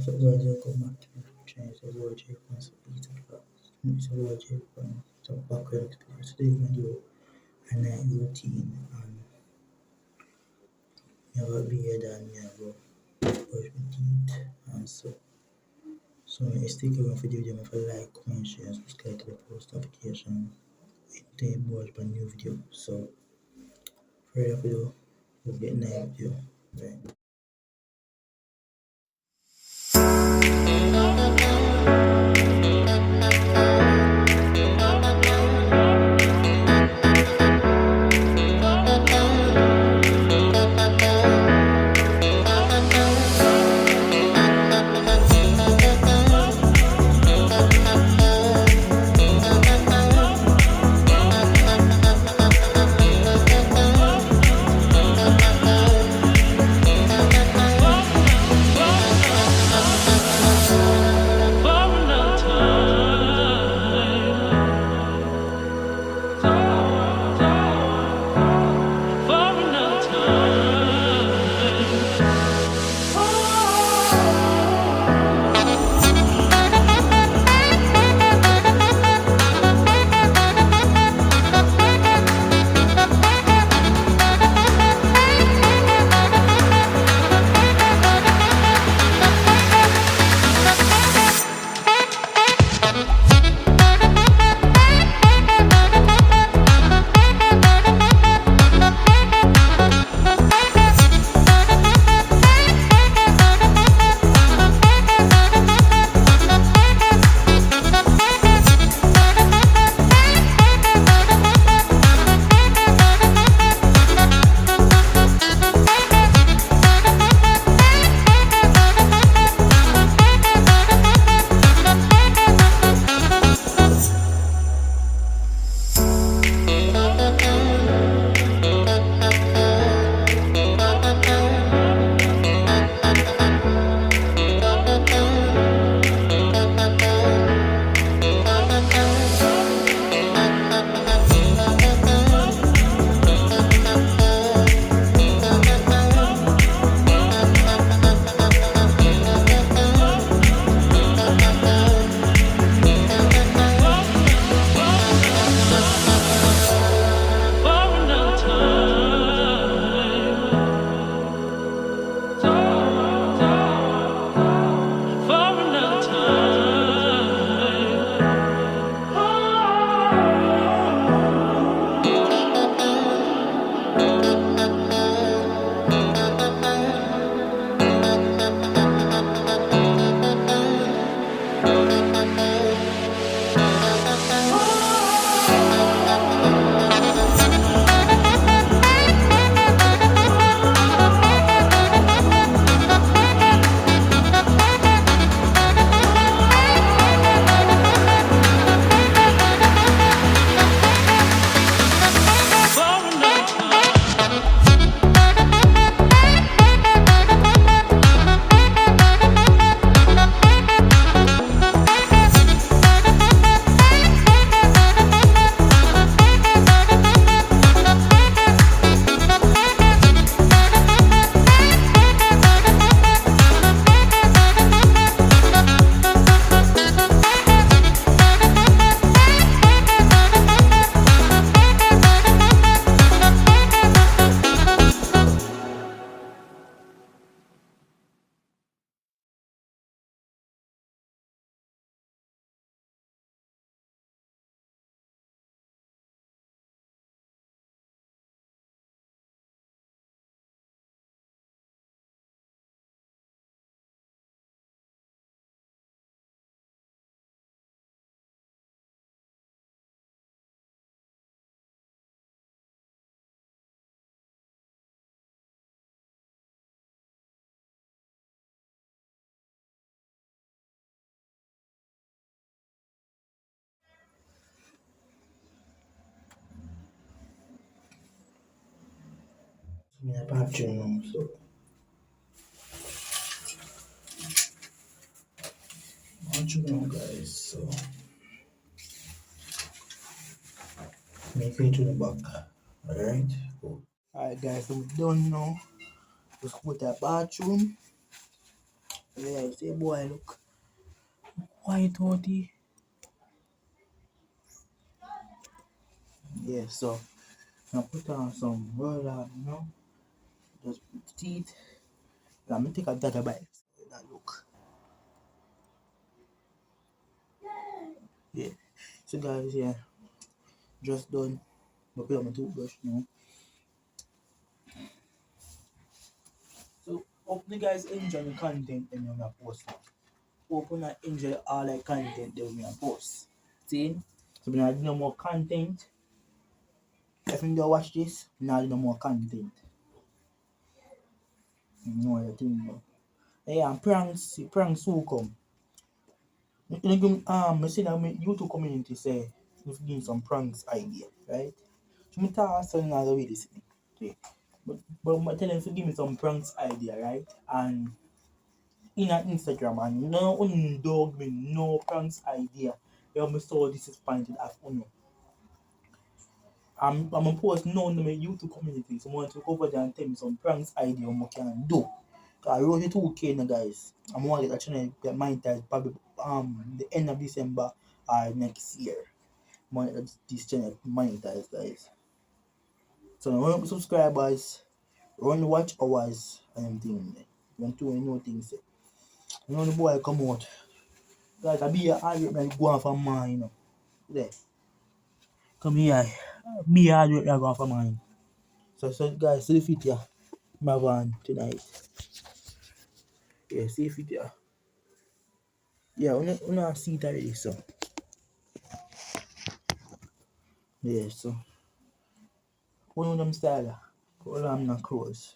So guys, welcome back to my channel. It's your boy Jay from Eating Facts. It's your boy Jay from some background experience. Today we're gonna do a night routine and never be here than never brush my teeth and so stick around for the video if you like, comment, share, and subscribe to the post notification anytime you watch my new video. So further ado, we'll get night video. Right. I'm in a bathroom now, so bathroom now guys, so make way to the back. Alright? Cool. Alright guys, so we're done now. Just put that bathroom. Yeah, see boy look white out here. Yeah, so I put on some roller, just put teeth. Let me take a dagger bite. That look. Yeah. So guys, yeah, just done. But put on my toothbrush now. So hope you guys enjoy the content that I'm post now. Hope you enjoy all the content that we post. See? So we not do no more content. If you don't watch this, we not do no more content. You know what I think now. Yeah, and pranks will come. I see that my YouTube community say if give some pranks idea, right? So I tell us something as way this thing. Okay. But I tell them to give me some pranks idea, right? And in an Instagram and no one dog me no pranks idea. You me so disappointed as uno. I'm a post no in my YouTube community. So I want to go over there and tell me some pranks idea what I can do. I wrote it 2K now guys. I'm want to get actually get monetized probably the end of December or next year. This channel monetized guys. So now run up subscribers, run watch hours and everything. You want to know things. You know the boy come out. Guys, I be here hard work like go on for mine, There. Come here. Be hard work like go on for mine. So guys, see the fit here. My van tonight. Yeah, see the fit here. Yeah, we not see it already, so. Yeah, so. One of them style. All I'm not close.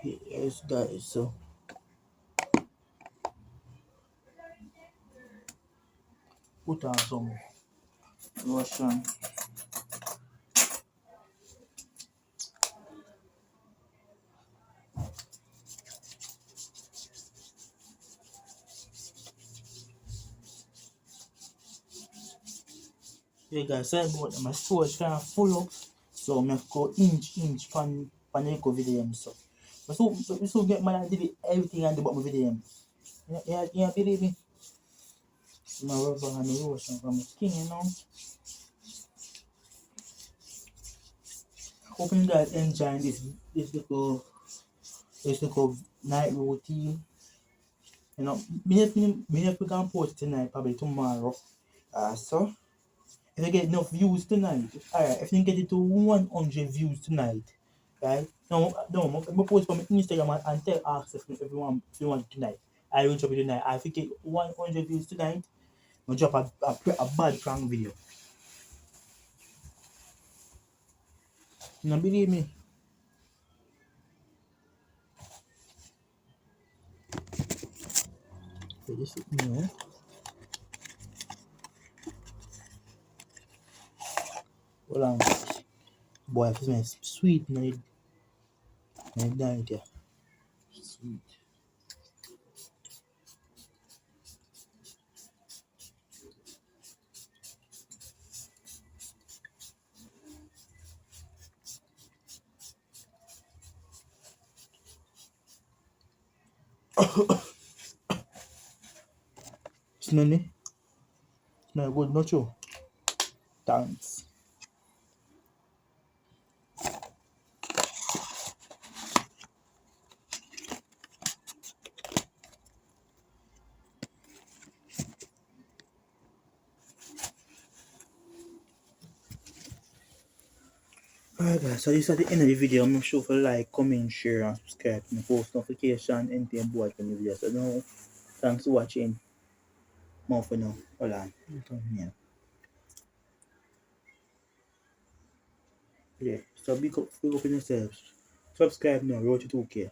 Yes, guys, so. Put on some lotion. Yeah, guys, sorry about my storage kind of full up. So I go inch from the video so. So get my idea everything I do about my video. Yeah, believe me. My rubber and the lotion from my skin. Hoping you guys enjoying this little night routine. Me if we can post tonight, probably tomorrow. So if you get enough views tonight, alright, if you get it to 100 views tonight, right? No, I'm post from Instagram and tell ask if everyone if you want tonight. I will drop it tonight. If you get 100 views tonight, I'll drop a bad prank video. You don't believe me? So this is me, Hold on. Boy, if it's sweet, man, died there. Sweet. Smelly? Smell good, not you? Thanks. Alright guys, so this is the end of the video. I'm not sure if you like, comment, share and subscribe and post notification anything board from the video. So now, thanks for watching. More for now. Hold on. Yeah. Yeah. So big up in yourselves. Subscribe now, road to 2K.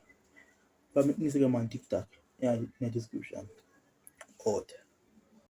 Follow me Instagram and TikTok. Yeah, in the description. Out.